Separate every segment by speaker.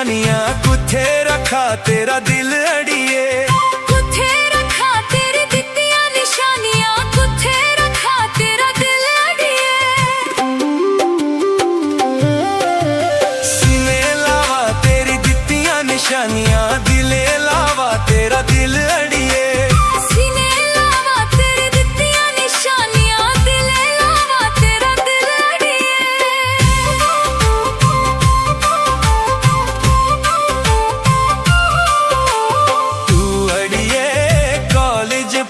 Speaker 1: निशानियां कुत्थे रखा तेरा दिल अड़िए
Speaker 2: कुत्थे रखा तेरी दित्तियां निशानियां कुत्थे रखा तेरा दिल अड़िए
Speaker 1: सीने लावा तेरी दित्तियां निशानियां दिले लावा तेरा दिल अड़िए
Speaker 2: सीने लावा तेरी दित्तियां निशानियां दिले लावा तेरा दिल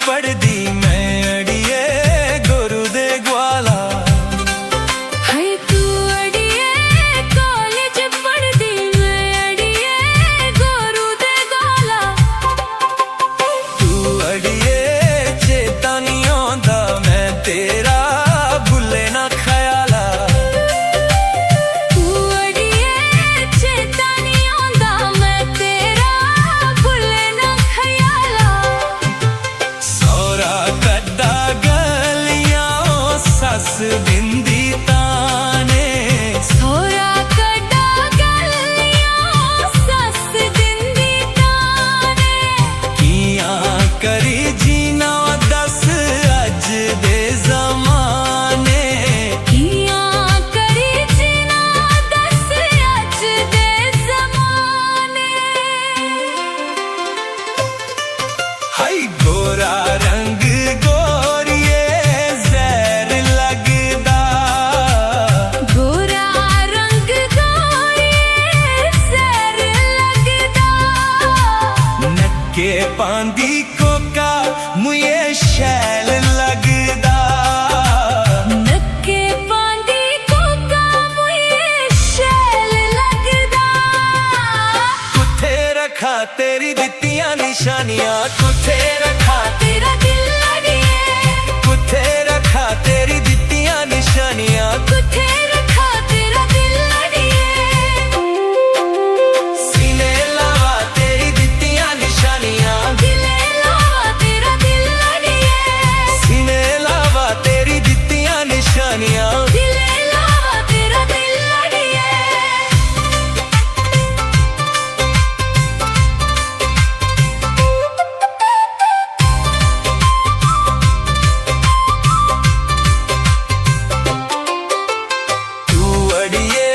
Speaker 1: पढ़दी मैं अड़िए गुरु दे ग्वाला
Speaker 2: है तू अड़िए कॉलेज पढ़दी मैं अड़िए गुरु दे ग्वाला
Speaker 1: तू अड़िए चेता नहीं आंदा मैं तेरा भुले ना ख्याला
Speaker 2: तू अड़िए चेता नहीं आंदा मैं तेरा भुले ना ख्याला
Speaker 1: कड्डा गलियां सस बिंदी ताने
Speaker 2: सोरा कड्डा गलियां सस बिंदी ताने
Speaker 1: कियां करी जीना दस अज दे जमाने
Speaker 2: कियां करी जीना दस अज दे जमाने
Speaker 1: हाय गोरा रंग गोरिए जहर लगदा
Speaker 2: गोरा रंग गोरिए जहर लगदा
Speaker 1: नक्के पांदी कोका मुझे शैल लगदा
Speaker 2: नक्के पांदी कोका मुझे शैल लगदा
Speaker 1: कुत्थे रखा तेरी दित्तियां निशानियां कुत्थे रखा
Speaker 2: तेरा दिल अड़िए
Speaker 1: कुत्थे रखा तेरी दित्तियां निशानियां
Speaker 2: कुत्थे रखा तेरा दिल अड़िए
Speaker 1: सीने लावा तेरी दित्तियां निशानियां
Speaker 2: दिले लावा तेरा दिल अड़िए
Speaker 1: सीने लावा तेरी दित्तियां निशानियां
Speaker 2: दिले लावा तेरा दिल अड़िए
Speaker 1: तू अड़िए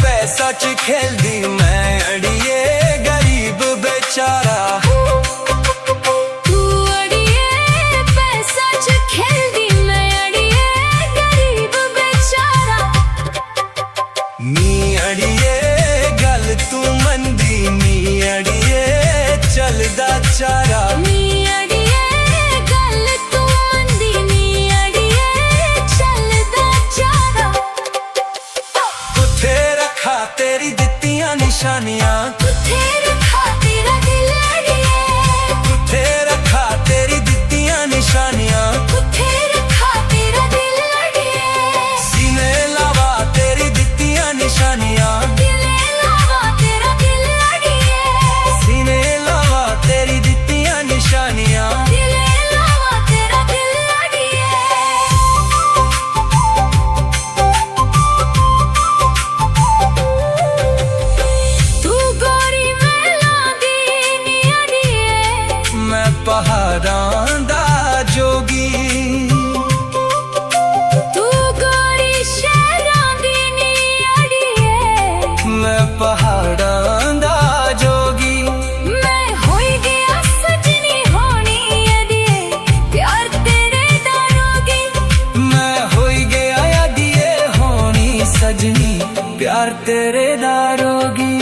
Speaker 1: पैसा च खेलदी मैं अड़िए गरीब बेचारा
Speaker 2: तू अड़िए पैसा च खेलदी मैं अड़िए गरीब बेचारा
Speaker 1: नी अड़िए गल तू मंदी नी अड़िए चलदा चारा
Speaker 2: नी अड़िए गल तू मंदी नी अड़िए चलदा चारा
Speaker 1: कुत्थे रखा तेरी दित्तियां निशानियां
Speaker 2: कुत्थे रखा तेरा दिल अड़िए
Speaker 1: कुत्थे रखा तेरी दित्तियां निशानियां
Speaker 2: कुत्थे रखा तेरा दिल अड़िए
Speaker 1: सीने लावा तेरी दित्तियां निशानियां
Speaker 2: दिले लावा तेरा दिल अड़िए
Speaker 1: सीने लावा तेरी दित्तियां निशानियां
Speaker 2: दिले लावा तेरा दिल अड़िए तू गोरी मैला दी नी अड़िए
Speaker 1: मैं पहाड़ां दा जोगी
Speaker 2: तू गोरी शहरां दी नी अड़िए
Speaker 1: मैं पहाड़ां दा जोगी
Speaker 2: मैं होई गया सजनी होनी अड़िए प्यार तेरे दा रोगी
Speaker 1: मैं होई गया अड़िए होनी सजनी प्यार तेरे दा रोगी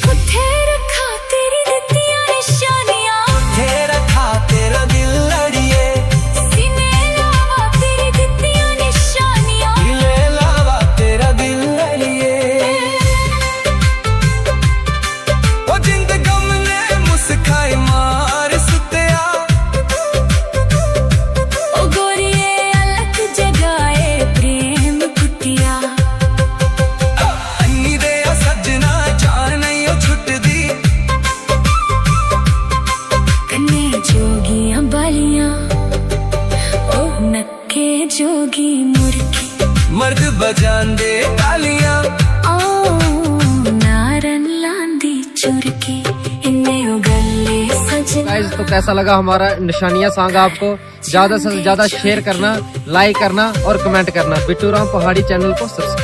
Speaker 2: कुत्थे रखा तेरी दित्तियां निशानियां
Speaker 1: कुत्थे रखा तेरा दिल अड़िए
Speaker 2: सीने लावा तेरी दित्तियां निशानियां
Speaker 1: दिले लावा तेरा दिल अड़िए ओ जिंद गम ने मुस्काई मार सुत्या
Speaker 2: ओ गोरिए अलग जगाए प्रेम कुटिया
Speaker 1: अन्नी दे सजना जान नहीं छुटदी
Speaker 2: कन्ने जोगियां बालियां ओ नक्के जोगी मुर्गी
Speaker 1: मर्द बजांदे तालियां
Speaker 2: ओ नारन ला की इन्ने उगले सजना।
Speaker 3: गाइस तो कैसा लगा हमारा निशानियां सॉन्ग आपको? ज्यादा से ज्यादा शेयर करना, लाइक करना और कमेंट करना। बिट्टू राम पहाड़ी चैनल को सब्सक्राइब